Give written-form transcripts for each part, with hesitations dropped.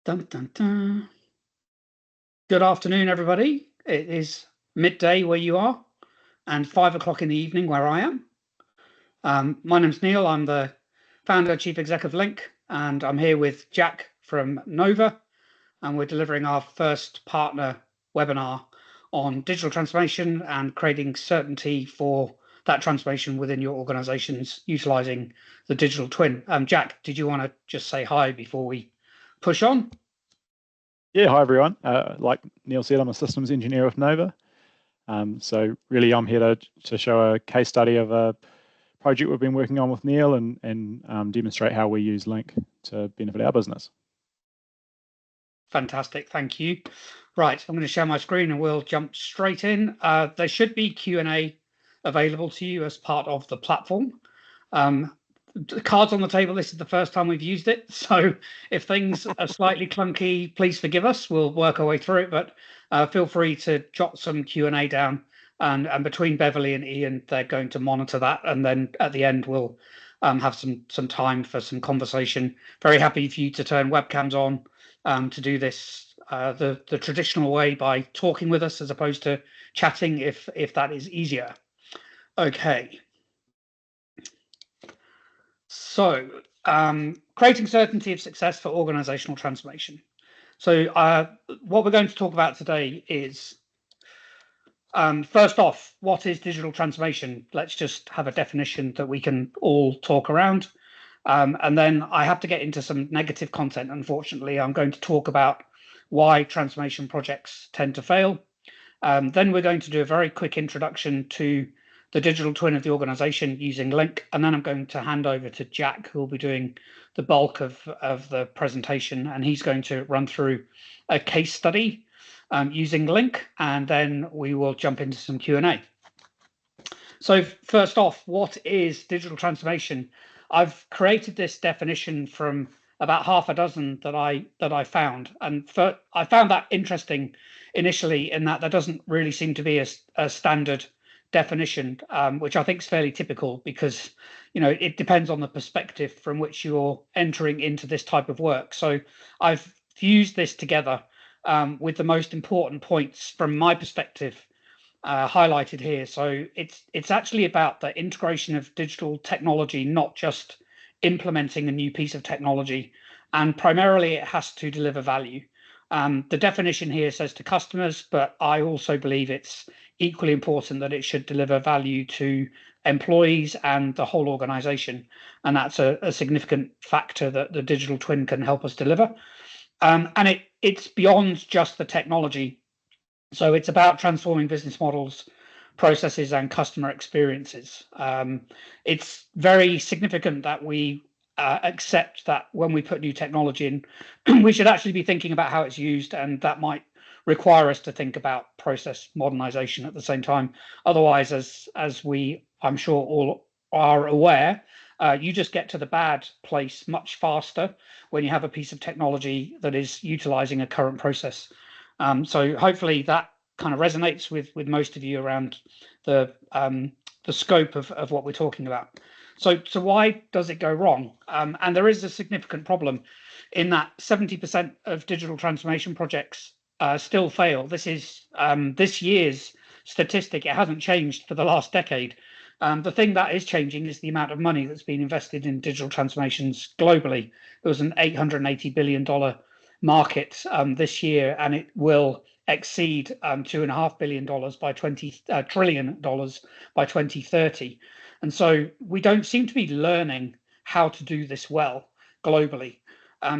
Dun, dun, dun. Good afternoon, everybody. It is midday where you are and 5 o'clock in the evening where I am. My name's Neil. I'm the founder, chief exec of LINQ, and I'm here with Jack from Nova, and we're delivering our first partner webinar on digital transformation and creating certainty for that transformation within your organizations utilizing the digital twin. Jack, did you want to just say hi before we push on? Yeah, hi everyone. Like Neil said, I'm a systems engineer with Nova. So really I'm here to show a case study of a project we've been working on with Neil and demonstrate how we use LINQ to benefit our business. Fantastic, thank you. Right, I'm going to share my screen and we'll jump straight in. There should be Q&A available to you as part of the platform. The cards on the table, this is the first time we've used it, so if things are slightly clunky, please forgive us. We'll work our way through it, but feel free to jot some Q&A down, and between Beverly and Ian, they're going to monitor that, and then at the end we'll have some time for some conversation. Very happy for you to turn webcams on to do this the traditional way by talking with us as opposed to chatting if that is easier. Okay. So, creating certainty of success for organizational transformation. So, what we're going to talk about today is, first off, what is digital transformation? Let's just have a definition that we can all talk around. And then I have to get into some negative content. Unfortunately, I'm going to talk about why transformation projects tend to fail. Then we're going to do a very quick introduction to the digital twin of the organization using LINQ, and then I'm going to hand over to Jack, who will be doing the bulk of the presentation, and he's going to run through a case study using LINQ, and then we will jump into some Q&A. So first off, what is digital transformation? I've created this definition from about half a dozen that I found, and I found that interesting initially in that there doesn't really seem to be a standard definition, which I think is fairly typical because, you know, it depends on the perspective from which you're entering into this type of work. So I've fused this together with the most important points from my perspective highlighted here. So it's actually about the integration of digital technology, not just implementing a new piece of technology, and primarily it has to deliver value. The definition here says to customers, but I also believe it's equally important that it should deliver value to employees and the whole organization. And that's a significant factor that the digital twin can help us deliver. And it's beyond just the technology. So it's about transforming business models, processes, and customer experiences. It's very significant that we accept that when we put new technology in, we should actually be thinking about how it's used, and that might require us to think about process modernization at the same time. Otherwise, as we, I'm sure, all are aware, you just get to the bad place much faster when you have a piece of technology that is utilizing a current process. So hopefully that kind of resonates with most of you around the scope of what we're talking about. So why does it go wrong? And there is a significant problem in that 70% of digital transformation projects still fail. This is this year's statistic. It hasn't changed for the last decade. The thing that is changing is the amount of money that's been invested in digital transformations globally. There was an $880 billion market this year, and it will exceed $2.5 billion by trillion dollars by 2030. And so we don't seem to be learning how to do this well globally.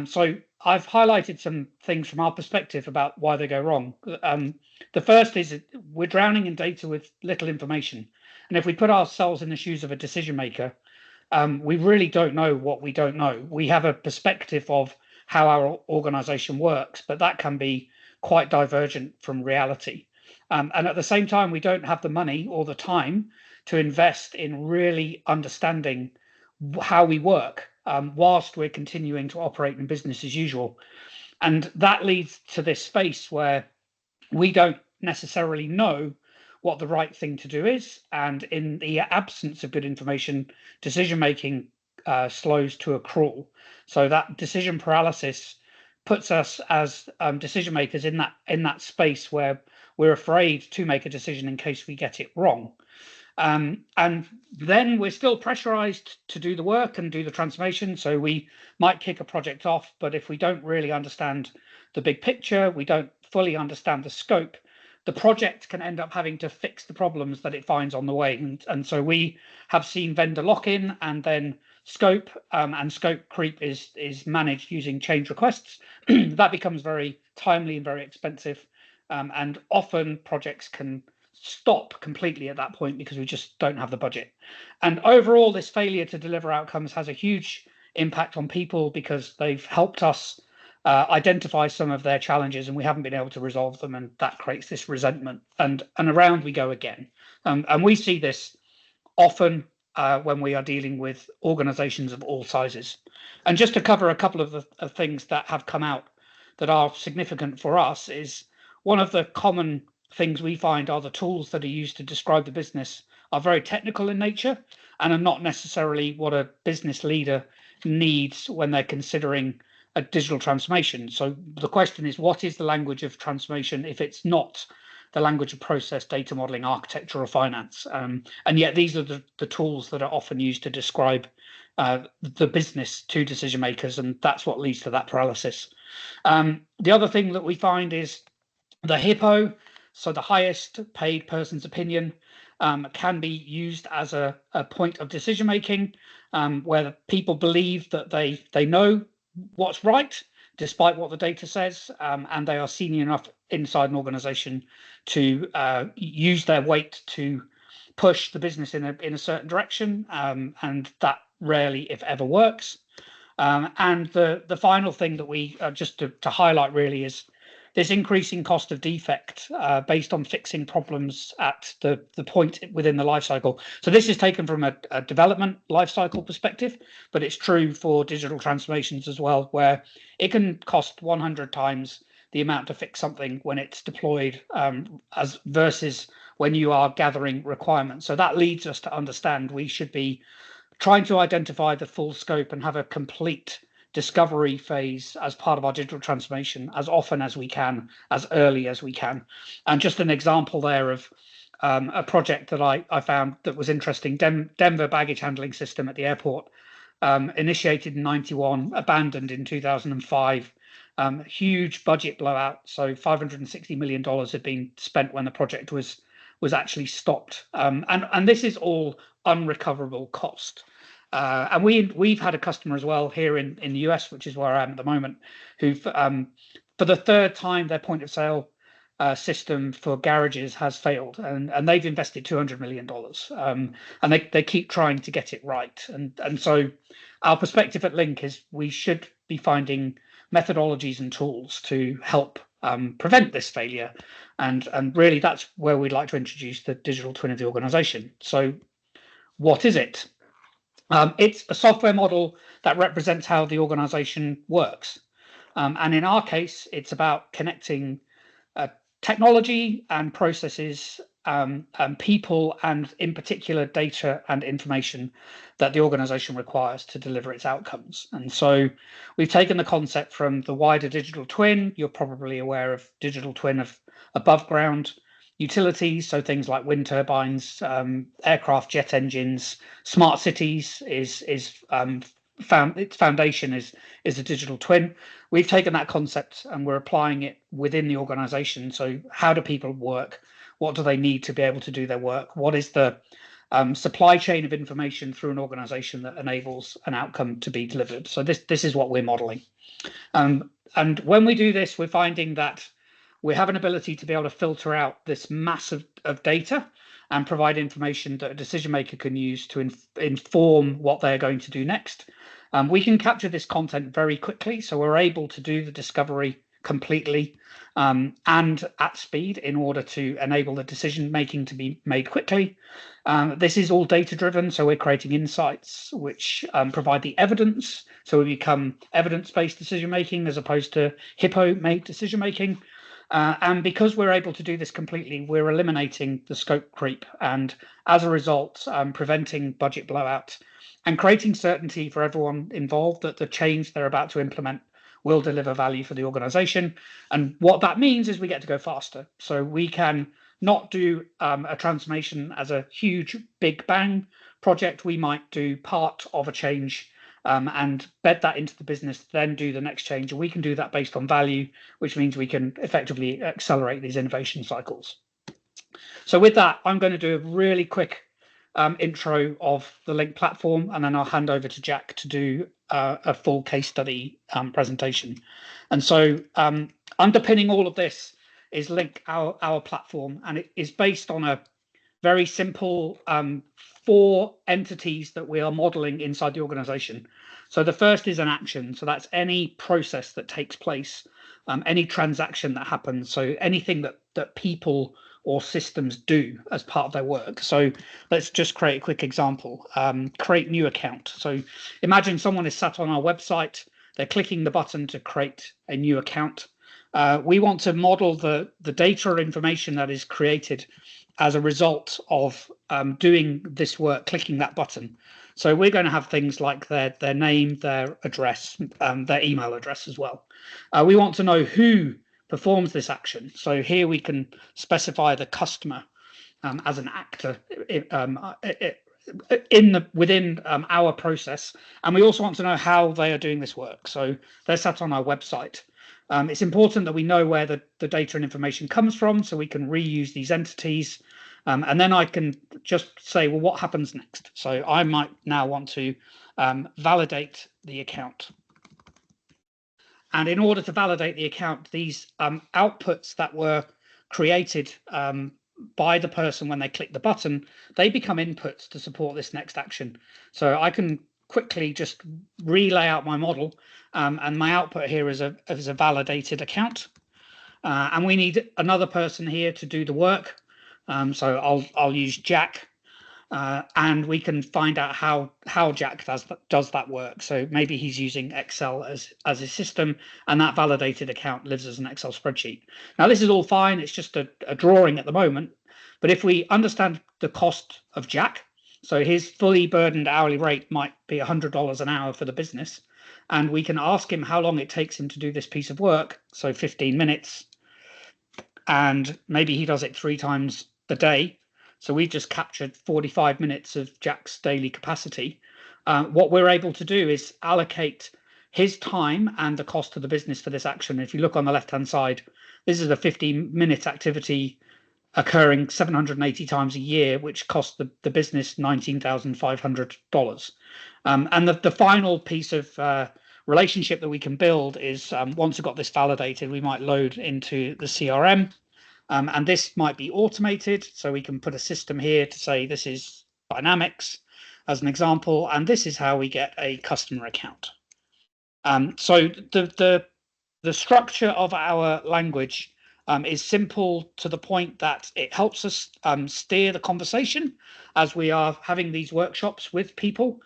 So I've highlighted some things from our perspective about why they go wrong. The first is we're drowning in data with little information. And if we put ourselves in the shoes of a decision maker, we really don't know what we don't know. We have a perspective of how our organization works, but that can be quite divergent from reality. And at the same time, we don't have the money or the time to invest in really understanding how we work whilst we're continuing to operate in business as usual. And that leads to this space where we don't necessarily know what the right thing to do is. And in the absence of good information, decision making slows to a crawl. So that decision paralysis puts us as decision makers in that space where we're afraid to make a decision in case we get it wrong. And then we're still pressurized to do the work and do the transformation. So we might kick a project off, but if we don't really understand the big picture, we don't fully understand the scope, the project can end up having to fix the problems that it finds on the way. And so we have seen vendor lock-in and then scope, and scope creep is managed using change requests. That becomes very timely and very expensive. And often projects can stop completely at that point because we just don't have the budget. And overall, this failure to deliver outcomes has a huge impact on people because they've helped us identify some of their challenges and we haven't been able to resolve them, and that creates this resentment, and around we go again. And we see this often when we are dealing with organizations of all sizes. And just to cover a couple of the things that have come out that are significant for us, is one of the common things we find are the tools that are used to describe the business are very technical in nature and are not necessarily what a business leader needs when they're considering a digital transformation. So the question is, what is the language of transformation if it's not the language of process, data modeling, architecture, or finance? And yet these are the tools that are often used to describe the business to decision makers, and that's what leads to that paralysis. The other thing that we find is the HIPPO, so the highest paid person's opinion, can be used as a point of decision making, where people believe that they know what's right, despite what the data says, and they are senior enough inside an organization to use their weight to push the business in a certain direction, and that rarely, if ever, works. And the final thing that we just to highlight really is this increasing cost of defect based on fixing problems at the point within the life cycle. So this is taken from a development life cycle perspective, but it's true for digital transformations as well, where it can cost 100 times the amount to fix something when it's deployed as versus when you are gathering requirements. So that leads us to understand we should be trying to identify the full scope and have a complete discovery phase as part of our digital transformation as often as we can, as early as we can. And just an example there of a project that I found that was interesting, Denver baggage handling system at the airport, initiated in 91, abandoned in 2005, huge budget blowout. So $560 million had been spent when the project was actually stopped. And this is all unrecoverable cost. And we've had a customer as well here in the US, which is where I am at the moment, who've for the third time their point of sale system for garages has failed, and they've invested $200 million, and they keep trying to get it right. And so our perspective at LINQ is we should be finding methodologies and tools to help prevent this failure, and really that's where we'd like to introduce the digital twin of the organization. So what is it? It's a software model that represents how the organization works. And in our case, it's about connecting technology and processes, and people, and in particular, data and information that the organization requires to deliver its outcomes. And so we've taken the concept from the wider digital twin. You're probably aware of digital twin of above ground utilities, so things like wind turbines, aircraft, jet engines, smart cities its foundation is a digital twin. We've taken that concept and we're applying it within the organization. So how do people work? What do they need to be able to do their work? What is the supply chain of information through an organization that enables an outcome to be delivered? So this is what we're modeling. And when we do this, we're finding that we have an ability to be able to filter out this mass of data and provide information that a decision maker can use to inform what they're going to do next. We can capture this content very quickly, so we're able to do the discovery completely and at speed in order to enable the decision making to be made quickly. This is all data driven, so we're creating insights which provide the evidence, so we become evidence-based decision making as opposed to HIPPO-made decision making. And because we're able to do this completely, we're eliminating the scope creep, and as a result, preventing budget blowout and creating certainty for everyone involved that the change they're about to implement will deliver value for the organization. And what that means is we get to go faster. So we can not do a transformation as a huge big bang project. We might do part of a change and bed that into the business, then do the next change. And we can do that based on value, which means we can effectively accelerate these innovation cycles. So with that, I'm going to do a really quick intro of the LINQ platform, and then I'll hand over to Jack to do a full case study presentation. And so underpinning all of this is LINQ, our platform, and it is based on a very simple 4 entities that we are modeling inside the organization. So the first is an action. So that's any process that takes place, any transaction that happens. So anything that people or systems do as part of their work. So let's just create a quick example. Create new account. So imagine someone is sat on our website, they're clicking the button to create a new account. We want to model the data or information that is created as a result of doing this work, clicking that button. So we're going to have things like their name, their address, their email address as well. We want to know who performs this action. So here we can specify the customer as an actor within our process, and we also want to know how they are doing this work. So they're sat on our website. It's important that we know where the data and information comes from, so we can reuse these entities. And then I can just say, well, what happens next? So I might now want to validate the account. And in order to validate the account, these outputs that were created by the person when they click the button, they become inputs to support this next action. So I can quickly just relay out my model, and my output here is a validated account. And we need another person here to do the work. So I'll use Jack. And we can find out how Jack does that work. So maybe he's using Excel as a system, and that validated account lives as an Excel spreadsheet. Now, this is all fine. It's just a drawing at the moment. But if we understand the cost of Jack, so his fully burdened hourly rate might be $100 an hour for the business, and we can ask him how long it takes him to do this piece of work, so 15 minutes, and maybe he does it 3 times a day. So we've just captured 45 minutes of Jack's daily capacity. What we're able to do is allocate his time and the cost to the business for this action. If you look on the left-hand side, this is a 15-minute activity occurring 780 times a year, which costs the business $19,500. And the final piece of relationship that we can build is once we've got this validated, we might load into the CRM. And this might be automated, so we can put a system here to say this is Dynamics as an example, and this is how we get a customer account. So the structure of our language is simple to the point that it helps us steer the conversation as we are having these workshops with people.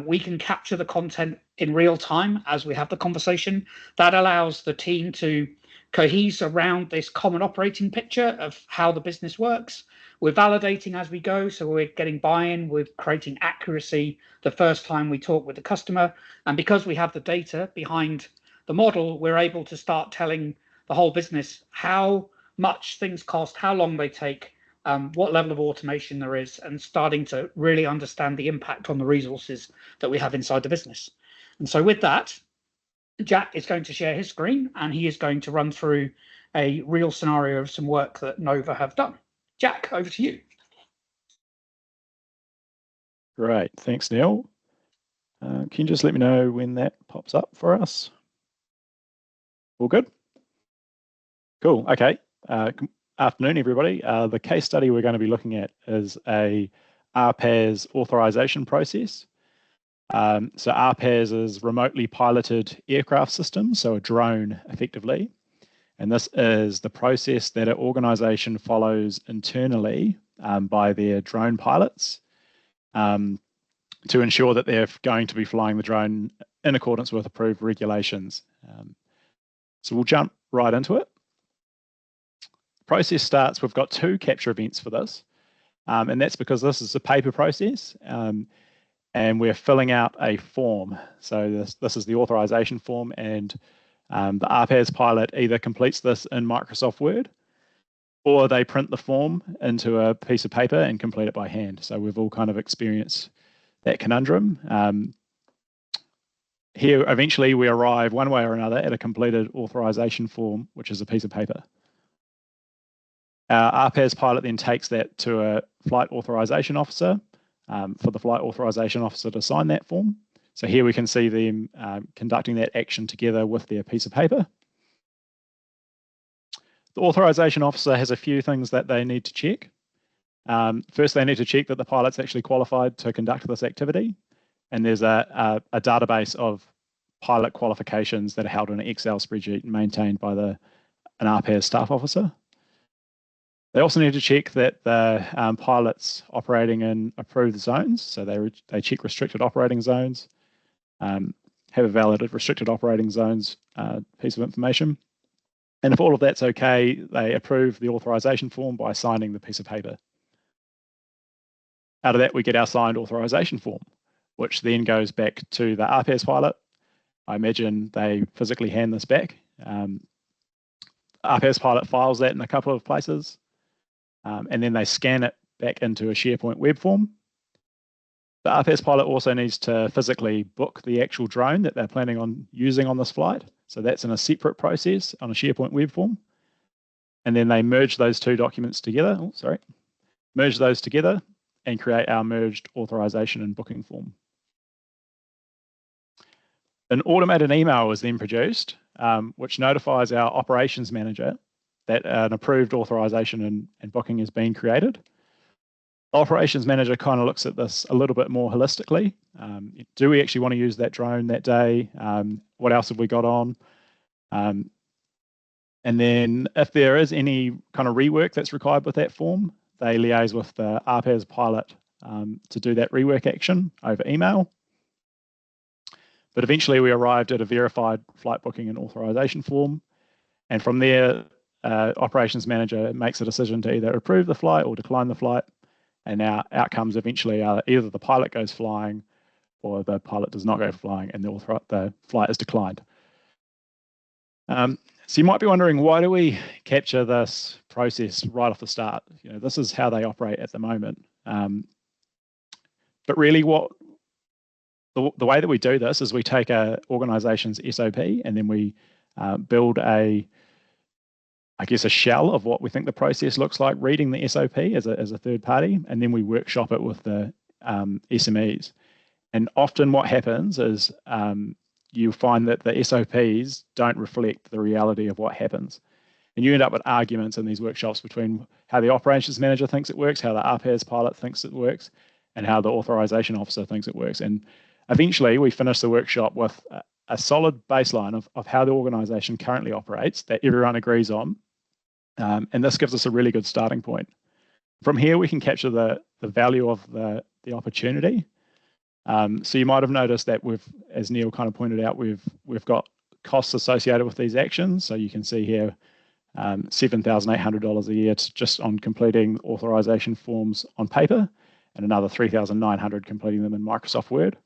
We can capture the content in real time as we have the conversation. That allows the team to cohese around this common operating picture of how the business works. We're validating as we go, so we're getting buy-in, we're creating accuracy the first time we talk with the customer. And because we have the data behind the model, we're able to start telling the whole business how much things cost, how long they take, what level of automation there is, and starting to really understand the impact on the resources that we have inside the business. And so with that, Jack is going to share his screen, and he is going to run through a real scenario of some work that Nova have done. Jack, over to you. Great, thanks, Neil. Can you just let me know when that pops up for us? All good? Cool, okay. Afternoon, everybody. The case study we're going to be looking at is a RPAS authorization process. So RPAS is remotely piloted aircraft system, so a drone effectively. And this is the process that an organization follows internally by their drone pilots to ensure that they're going to be flying the drone in accordance with approved regulations. So we'll jump right into it. The process starts, we've got 2 capture events for this, and that's because this is a paper process. And we're filling out a form. So this is the authorization form, and The RPAS pilot either completes this in Microsoft Word, or they print the form into a piece of paper and complete it by hand. So we've all kind of experienced that conundrum. Here, eventually we arrive one way or another at a completed authorization form, which is a piece of paper. Our RPAS pilot then takes that to a flight authorization officer for the flight authorization officer to sign that form. So here we can see them conducting that action together with their piece of paper. The authorization officer has a few things that they need to check. First, they need to check that the pilot's actually qualified to conduct this activity. And there's a database of pilot qualifications that are held in an Excel spreadsheet and maintained by an RPAS staff officer. They also need to check that the pilot's operating in approved zones. So they check restricted operating zones, have a valid restricted operating zones piece of information. And if all of that's okay, they approve the authorization form by signing the piece of paper. Out of that, we get our signed authorization form, which then goes back to the RPAS pilot. I imagine they physically hand this back. RPAS pilot files that in a couple of places, and then they scan it back into a SharePoint web form. The RPAS pilot also needs to physically book the actual drone that they're planning on using on this flight. So that's in a separate process on a SharePoint web form. And then they merge those two documents together. Merge those together and create our merged authorization and booking form. An automated email is then produced, which notifies our operations manager that an approved authorization and booking has been created. The operations manager kind of looks at this a little bit more holistically. Do we actually want to use that drone that day? What else have we got on? And then if there is any kind of rework that's required with that form, they liaise with the RPAS pilot to do that rework action over email. But eventually we arrived at a verified flight booking and authorization form. And from there, operations manager makes a decision to either approve the flight or decline the flight. And our outcomes eventually are either the pilot goes flying or the pilot does not go flying and the flight is declined. So you might be wondering, why do we capture this process right off the start? You know, this is how they operate at the moment. But really the way that we do this is we take an organization's SOP and then we build a shell of what we think the process looks like, reading the SOP as a third party, and then we workshop it with the SMEs. And often what happens is you find that the SOPs don't reflect the reality of what happens. And you end up with arguments in these workshops between how the operations manager thinks it works, how the RPAS pilot thinks it works, and how the authorization officer thinks it works. And eventually we finish the workshop with a solid baseline of how the organization currently operates that everyone agrees on. And this gives us a really good starting point. From here, we can capture the value of the opportunity. So you might have noticed that as Neil kind of pointed out, we've got costs associated with these actions. So you can see here, $7,800 a year just on completing authorization forms on paper, and another $3,900 completing them in Microsoft Word.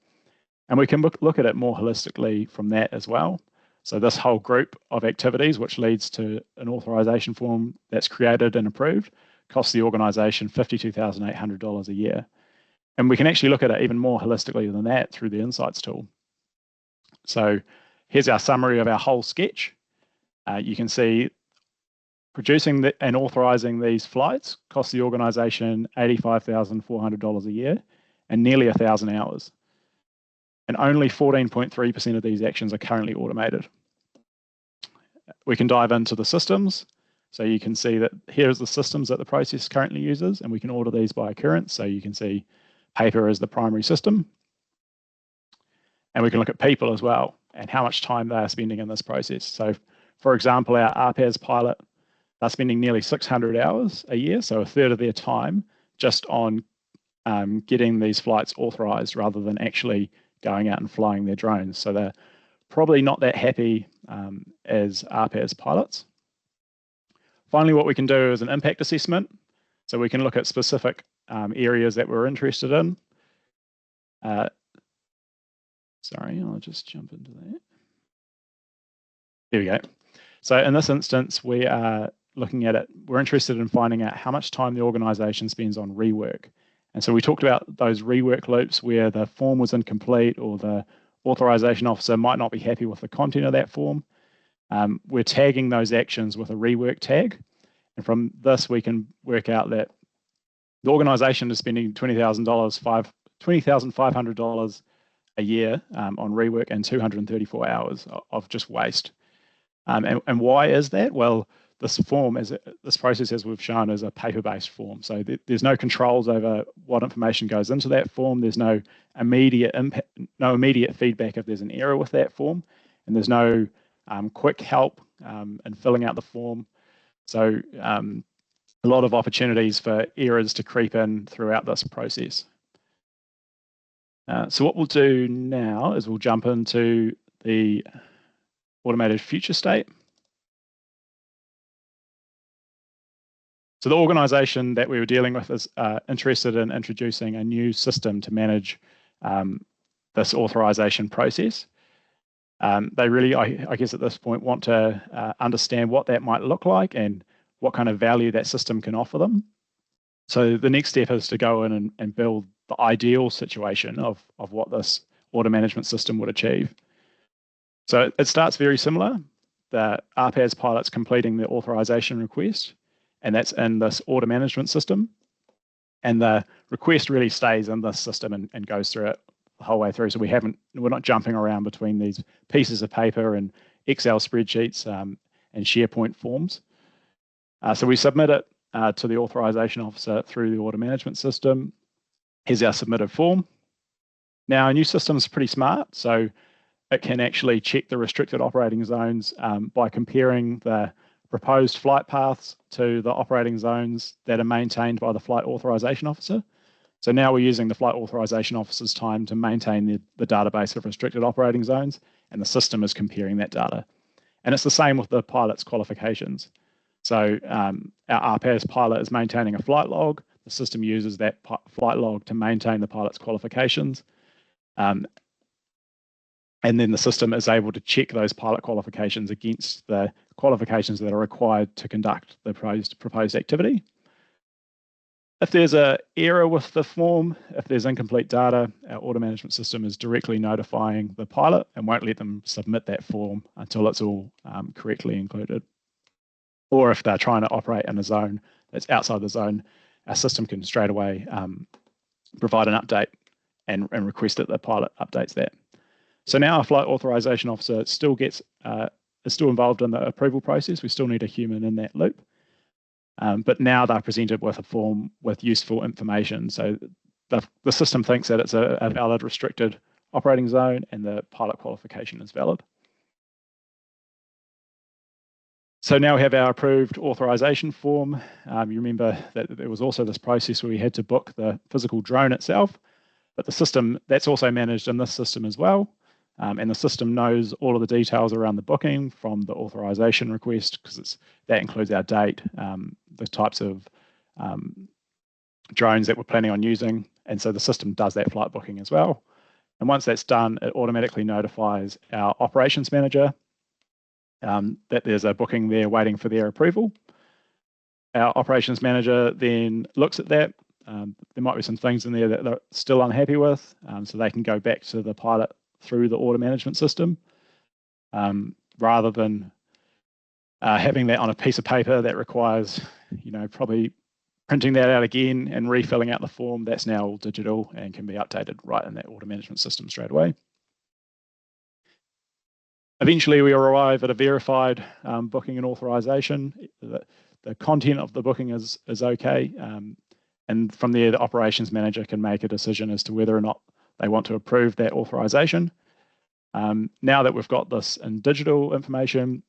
And we can look at it more holistically from that as well. So this whole group of activities, which leads to an authorization form that's created and approved, costs the organization $52,800 a year. And we can actually look at it even more holistically than that through the Insights tool. So here's our summary of our whole sketch. You can see producing and authorizing these flights costs the organization $85,400 a year and nearly 1,000 hours. And only 14.3% of these actions are currently automated. We can dive into the systems. So you can see that here's the systems that the process currently uses, and we can order these by occurrence. So you can see paper as the primary system. And we can look at people as well and how much time they are spending in this process. So for example, our RPAS pilot, they're spending nearly 600 hours a year, so a third of their time just on getting these flights authorized rather than actually going out and flying their drones. So they're probably not that happy as RPAS pilots. Finally, what we can do is an impact assessment. So we can look at specific areas that we're interested in. Sorry, I'll just jump into that. There we go. So in this instance, we are looking at it. We're interested in finding out how much time the organisation spends on rework. And so we talked about those rework loops where the form was incomplete or the authorisation officer might not be happy with the content of that form. We're tagging those actions with a rework tag. And from this, we can work out that the organisation is spending $20,500 a year on rework and 234 hours of just waste. And why is that? Well, this process, as we've shown, is a paper-based form. So there's no controls over what information goes into that form. There's no immediate impact, no immediate feedback if there's an error with that form, and there's no quick help in filling out the form. So a lot of opportunities for errors to creep in throughout this process. So what we'll do now is we'll jump into the automated future state. So the organisation that we were dealing with is interested in introducing a new system to manage this authorisation process. They really, I guess at this point, want to understand what that might look like and what kind of value that system can offer them. So the next step is to go in and build the ideal situation of what this order management system would achieve. So it starts very similar. The RPAS pilot's completing the authorisation request, and that's in this order management system. And the request really stays in this system and goes through it the whole way through. So we're not jumping around between these pieces of paper and Excel spreadsheets and SharePoint forms. So we submit it to the authorisation officer through the order management system. Here's our submitted form. Now, our new system is pretty smart, so it can actually check the restricted operating zones by comparing the proposed flight paths to the operating zones that are maintained by the flight authorisation officer. So now we're using the flight authorisation officer's time to maintain the database of restricted operating zones, and the system is comparing that data. And it's the same with the pilot's qualifications. So our RPAS pilot is maintaining a flight log. The system uses that flight log to maintain the pilot's qualifications. And then the system is able to check those pilot qualifications against the qualifications that are required to conduct the proposed activity. If there's an error with the form, if there's incomplete data, our order management system is directly notifying the pilot and won't let them submit that form until it's all correctly included. Or if they're trying to operate in a zone that's outside the zone, our system can straight away provide an update and request that the pilot updates that. So now our flight authorisation officer is still involved in the approval process. We still need a human in that loop. But now they're presented with a form with useful information. So the system thinks that it's a valid restricted operating zone and the pilot qualification is valid. So now we have our approved authorisation form. You remember that there was also this process where we had to book the physical drone itself, but the system, that's also managed in this system as well. And the system knows all of the details around the booking from the authorisation request, because that includes our date, the types of drones that we're planning on using. And so the system does that flight booking as well. And once that's done, it automatically notifies our operations manager that there's a booking there waiting for their approval. Our operations manager then looks at that. There might be some things in there that they're still unhappy with, so they can go back to the pilot through the order management system, rather than having that on a piece of paper that requires, probably printing that out again and refilling out the form. That's now all digital and can be updated right in that order management system straight away. Eventually, we arrive at a verified booking and authorisation. The content of the booking is okay, and from there, the operations manager can make a decision as to whether or not they want to approve that authorisation. Now that we've got this in digital information,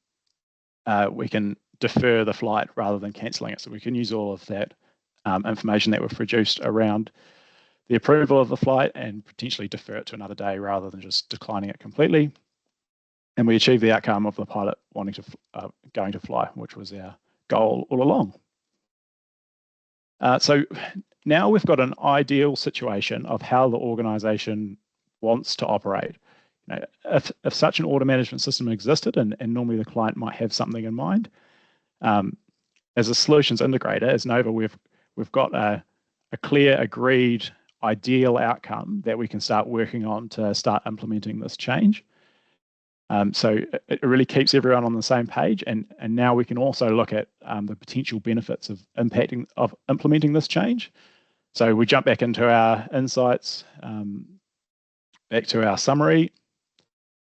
we can defer the flight rather than cancelling it. So we can use all of that information that we've produced around the approval of the flight and potentially defer it to another day rather than just declining it completely. And we achieve the outcome of the pilot wanting to going to fly, which was our goal all along. So now we've got an ideal situation of how the organisation wants to operate. if such an order management system existed, and normally the client might have something in mind, as a solutions integrator, as Nova, we've got a clear, agreed, ideal outcome that we can start working on to start implementing this change. So it really keeps everyone on the same page, and now we can also look at the potential benefits of implementing this change. So we jump back into our insights, back to our summary.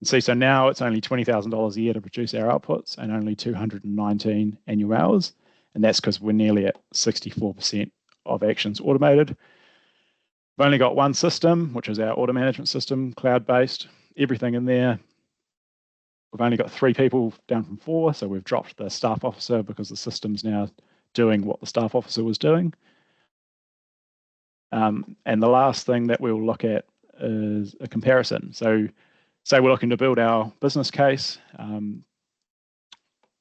And see, so now it's only $20,000 a year to produce our outputs and only 219 annual hours. And that's because we're nearly at 64% of actions automated. We've only got one system, which is our order management system, cloud-based, everything in there. We've only got 3 people down from 4, so we've dropped the staff officer because the system's now doing what the staff officer was doing. And the last thing that we'll look at is a comparison. So say we're looking to build our business case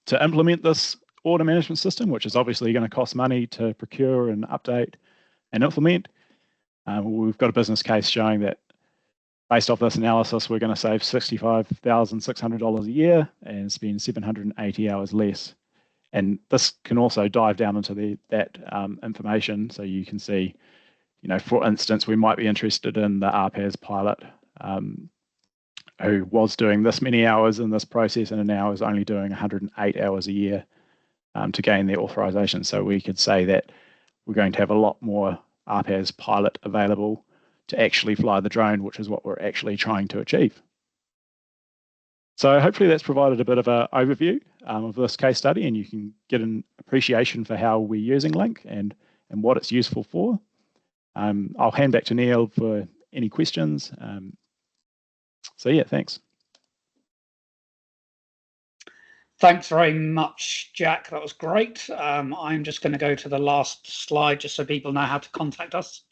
to implement this order management system, which is obviously going to cost money to procure and update and implement. We've got a business case showing that based off this analysis, we're going to save $65,600 a year and spend 780 hours less. And this can also dive down into that information, so you can see, for instance, we might be interested in the RPAS pilot who was doing this many hours in this process and now is only doing 108 hours a year to gain their authorization. So we could say that we're going to have a lot more RPAS pilot available to actually fly the drone, which is what we're actually trying to achieve. So hopefully that's provided a bit of an overview of this case study, and you can get an appreciation for how we're using LINQ and what it's useful for. I'll hand back to Neil for any questions. So yeah, thanks. Thanks very much, Jack. That was great. I'm just going to go to the last slide just so people know how to contact us.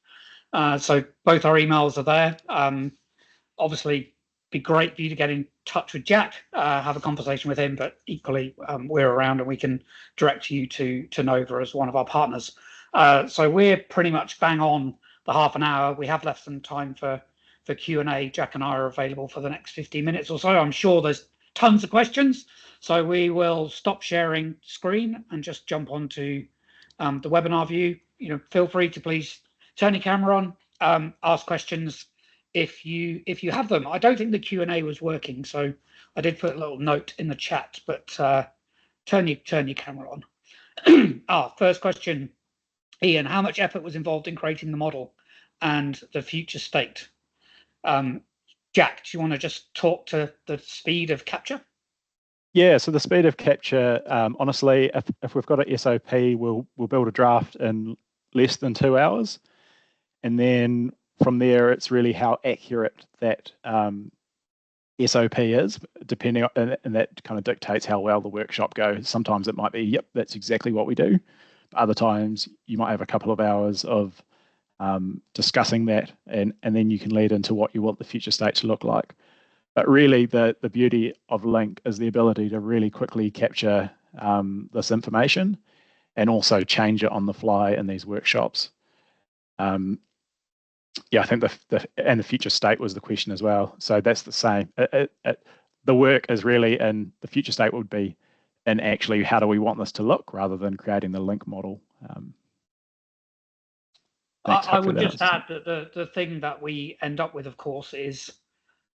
So both our emails are there. Obviously, be great for you to get in touch with Jack, have a conversation with him, but equally we're around and we can direct you to Nova as one of our partners. So we're pretty much bang on the half an hour. We have left some time for Q&A. Jack and I are available for the next 15 minutes or so. I'm sure there's tons of questions. So we will stop sharing screen and just jump onto the webinar view. Feel free to please turn your camera on, ask questions if you have them. I don't think the Q&A was working, so I did put a little note in the chat, but turn your camera on. First question, Ian, how much effort was involved in creating the model and the future state? Jack, do you want to just talk to the speed of capture? Yeah, so the speed of capture, honestly, if we've got an SOP, we'll build a draft in less than 2 hours. And then from there, it's really how accurate that SOP is, depending on, and that kind of dictates how well the workshop goes. Sometimes it might be, yep, that's exactly what we do. Other times you might have a couple of hours of discussing that, and then you can lead into what you want the future state to look like. But really, the beauty of LINQ is the ability to really quickly capture this information and also change it on the fly in these workshops. Yeah, I think the future state was the question as well. So that's the same. The work is really in the future state would be in actually how do we want this to look rather than creating the LINQ model. I would just add that the thing that we end up with, of course, is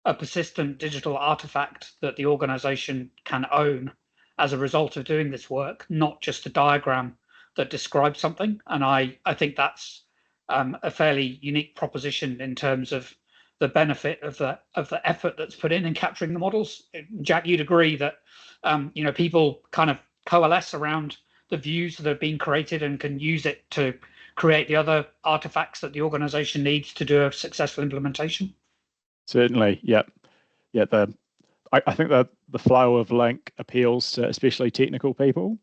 a persistent digital artifact that the organization can own as a result of doing this work, not just a diagram that describes something. And I think that's a fairly unique proposition in terms of the benefit of the effort that's put in capturing the models. Jack, you'd agree that people kind of coalesce around the views that have been created and can use it to create the other artifacts that the organization needs to do a successful implementation. Certainly, yeah. I think that the flow of LINQ appeals to especially technical people,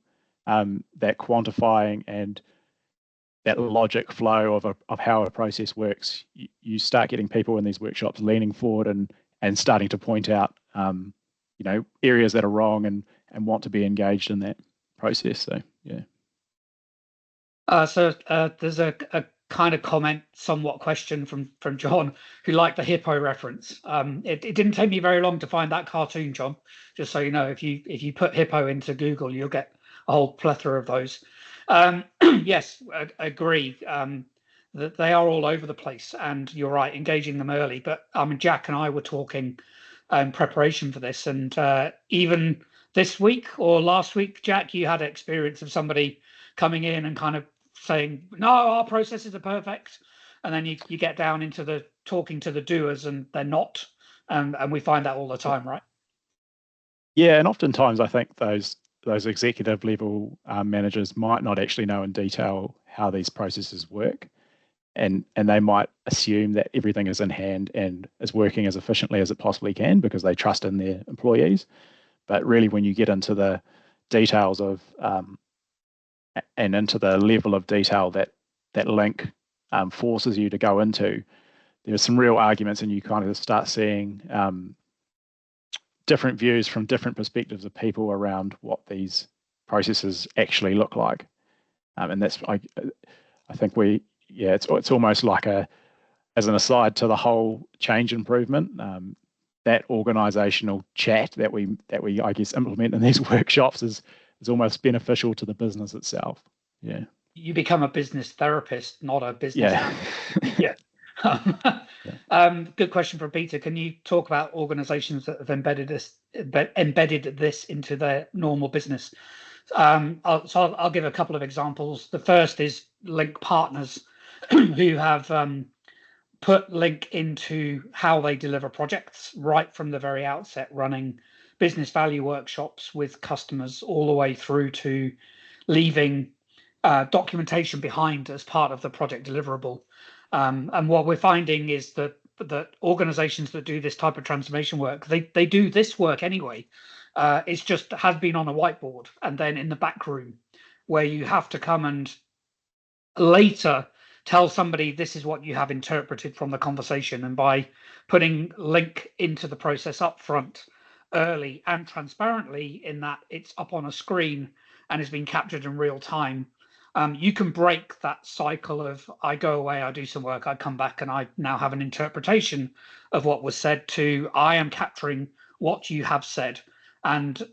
that quantifying and that logic flow of how a process works. You start getting people in these workshops leaning forward and starting to point out areas that are wrong and want to be engaged in that process. So yeah. So there's a kind of comment, somewhat question from John, who liked the hippo reference. It didn't take me very long to find that cartoon, John. Just so you know, if you put hippo into Google, you'll get a whole plethora of those. Yes, I agree that they are all over the place, and you're right, engaging them early. But I mean, Jack and I were talking in preparation for this, and even this week or last week, Jack, you had experience of somebody coming in and kind of saying, no, our processes are perfect. And then you get down into the talking to the doers and they're not. And we find that all the time, right? Yeah, and oftentimes I think those executive level managers might not actually know in detail how these processes work. And they might assume that everything is in hand and is working as efficiently as it possibly can because they trust in their employees. But really, when you get into the details of and into the level of detail that LINQ forces you to go into, there's some real arguments, and you kind of start seeing different views from different perspectives of people around what these processes actually look like. And that's, I think it's almost like as an aside to the whole change improvement, that organisational chat that we I guess implement in these workshops is almost beneficial to the business itself. Yeah. You become a business therapist, not a business analyst. Yeah. Good question from Peter. Can you talk about organisations that have embedded this into their normal business? I'll give a couple of examples. The first is LINQ partners who have put LINQ into how they deliver projects right from the very outset, running business value workshops with customers all the way through to leaving documentation behind as part of the project deliverable. And what we're finding is that organizations that do this type of transformation work, they do this work anyway. It's just has been on a whiteboard and then in the back room where you have to come and later tell somebody this is what you have interpreted from the conversation. And by putting LINQ into the process up front early and transparently in that it's up on a screen and is being captured in real time, you can break that cycle of I go away, I do some work, I come back and I now have an interpretation of what was said to I am capturing what you have said. And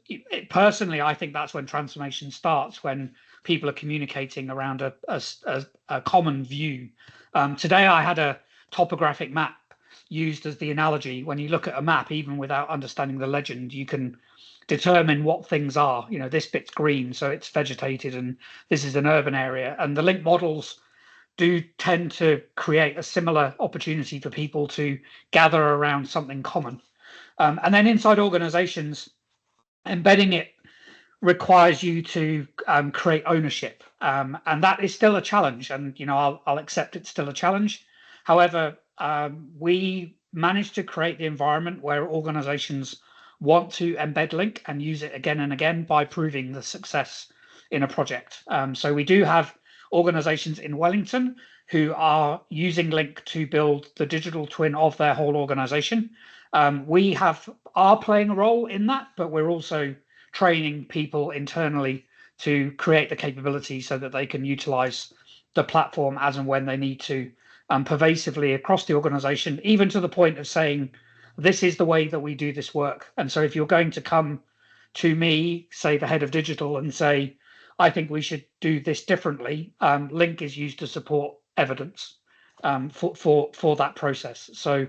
personally, I think that's when transformation starts, when people are communicating around a common view. Today, I had a topographic map used as the analogy. When you look at a map, even without understanding the legend, you can determine what things are. You know, this bit's green, so it's vegetated, and this is an urban area. And the LINQ models do tend to create a similar opportunity for people to gather around something common. And then inside organizations, embedding it requires you to create ownership, and that is still a challenge. And I'll accept it's still a challenge. However, we managed to create the environment where organizations want to embed LINQ and use it again and again by proving the success in a project. So we do have organizations in Wellington who are using LINQ to build the digital twin of their whole organization. We are playing a role in that, but we're also training people internally to create the capability so that they can utilize the platform as and when they need to, pervasively across the organization, even to the point of saying, this is the way that we do this work. And so if you're going to come to me, say the head of digital, and say, I think we should do this differently, LINQ is used to support evidence for that process. So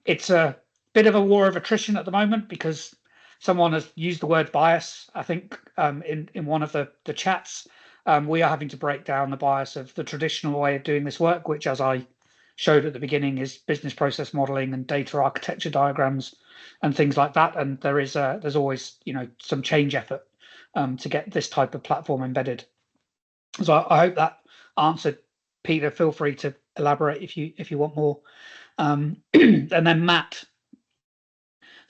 it's a bit of a war of attrition at the moment because someone has used the word bias, I think, in one of the chats. We are having to break down the bias of the traditional way of doing this work, which, as I showed at the beginning, is business process modeling and data architecture diagrams and things like that. And there's always some change effort to get this type of platform embedded. So I hope that answered. Peter, feel free to elaborate if you want more. And then Matt,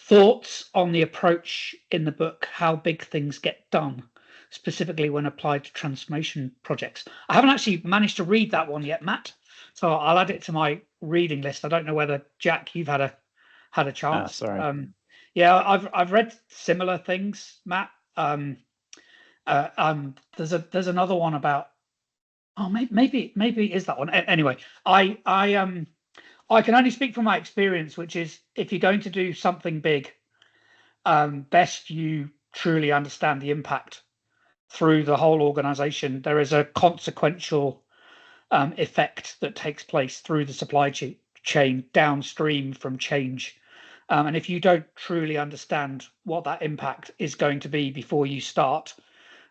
thoughts on the approach in the book, how big things get done, specifically when applied to transformation projects. I haven't actually managed to read that one yet, Matt, so I'll add it to my reading list. I don't know whether, Jack, you've had a chance. Sorry. Yeah, I've read similar things, Matt. There's another one about Oh, maybe it is that one. Anyway, I can only speak from my experience, which is if you're going to do something big, best you truly understand the impact through the whole organization. There is a consequential effect that takes place through the supply chain downstream from change. And if you don't truly understand what that impact is going to be before you start,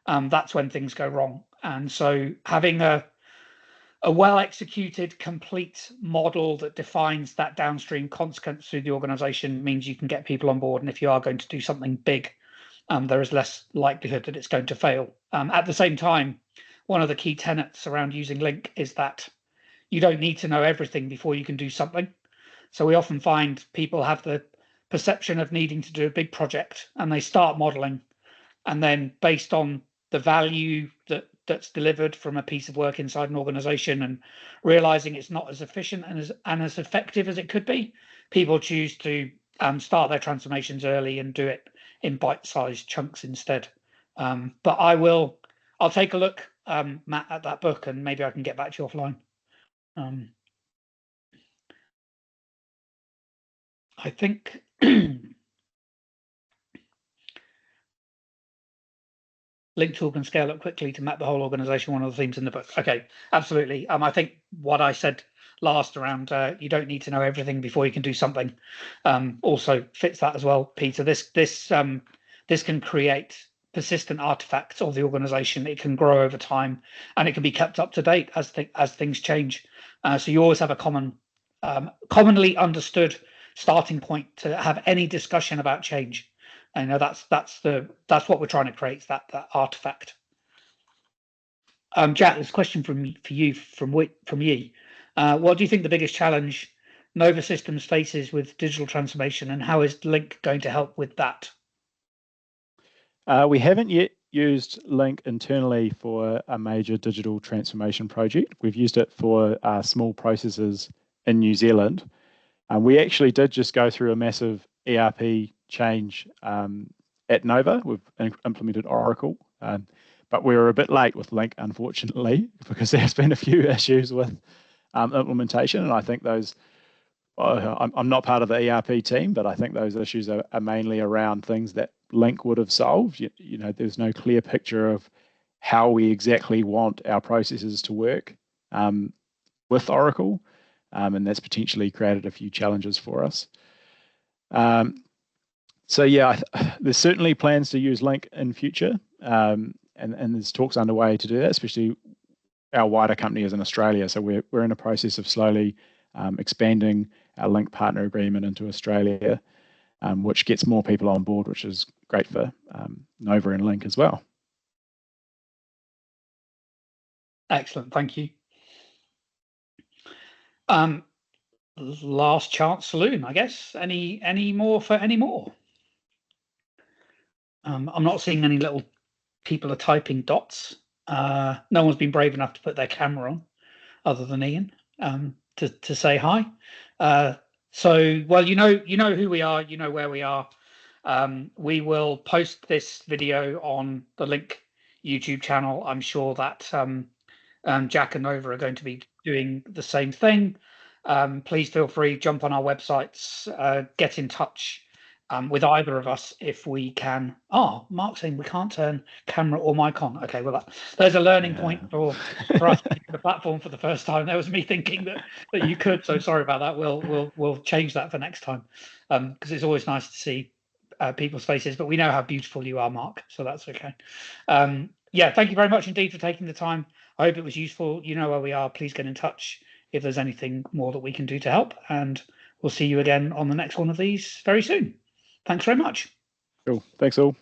that's when things go wrong. And so having a well-executed, complete model that defines that downstream consequence through the organization means you can get people on board. And if you are going to do something big, there is less likelihood that it's going to fail. At the same time, one of the key tenets around using LINQ is that you don't need to know everything before you can do something. So we often find people have the perception of needing to do a big project and they start modeling, and then based on the value that's delivered from a piece of work inside an organization and realizing it's not as efficient and as effective as it could be, people choose to start their transformations early and do it in bite-sized chunks instead. But I'll take a look, Matt, at that book, and maybe I can get back to you offline. I think LINQ tool can scale up quickly to map the whole organization, one of the themes in the book. Okay, absolutely. I think what I said last around you don't need to know everything before you can do something also fits that as well, Peter. This can create persistent artifacts of the organization. It can grow over time, and it can be kept up to date as things change. So you always have a commonly understood starting point to have any discussion about change. I know that's what we're trying to create, that artifact. Jack, there's a question for you from Yi. What do you think the biggest challenge Nova Systems faces with digital transformation, and how is LINQ going to help with that? We haven't yet used LINQ internally for a major digital transformation project. We've used it for small processes in New Zealand. We actually did just go through a massive ERP change at Nova. We've implemented Oracle, but we were a bit late with LINQ, unfortunately, because there's been a few issues with implementation. And I think those, I'm not part of the ERP team, but I think those issues are mainly around things that LINQ would have solved. You know, there's no clear picture of how we exactly want our processes to work with Oracle. And that's potentially created a few challenges for us. So yeah, there's certainly plans to use LINQ in future, and there's talks underway to do that, especially our wider company is in Australia. So we're in a process of slowly expanding our LINQ partner agreement into Australia, which gets more people on board, which is great for Nova and LINQ as well. Excellent, thank you. Last chance saloon, I guess. Any more for any more? I'm not seeing any little people are typing dots. No one's been brave enough to put their camera on, other than Ian, to say hi. So, well, you know who we are, you know where we are. We will post this video on the LINQ YouTube channel. I'm sure that Jack and Nova are going to be doing the same thing. Please feel free, jump on our websites, get in touch with either of us if we can. Oh, Mark's saying we can't turn camera or mic on. Okay, well, there's a learning point for us to the platform for the first time. There was me thinking that you could, so sorry about that. We'll change that for next time, because it's always nice to see people's faces, but we know how beautiful you are, Mark, so that's okay. Yeah, thank you very much indeed for taking the time. I hope it was useful. You know where we are. Please get in touch if there's anything more that we can do to help, and we'll see you again on the next one of these very soon. Thanks very much. Cool. Thanks all.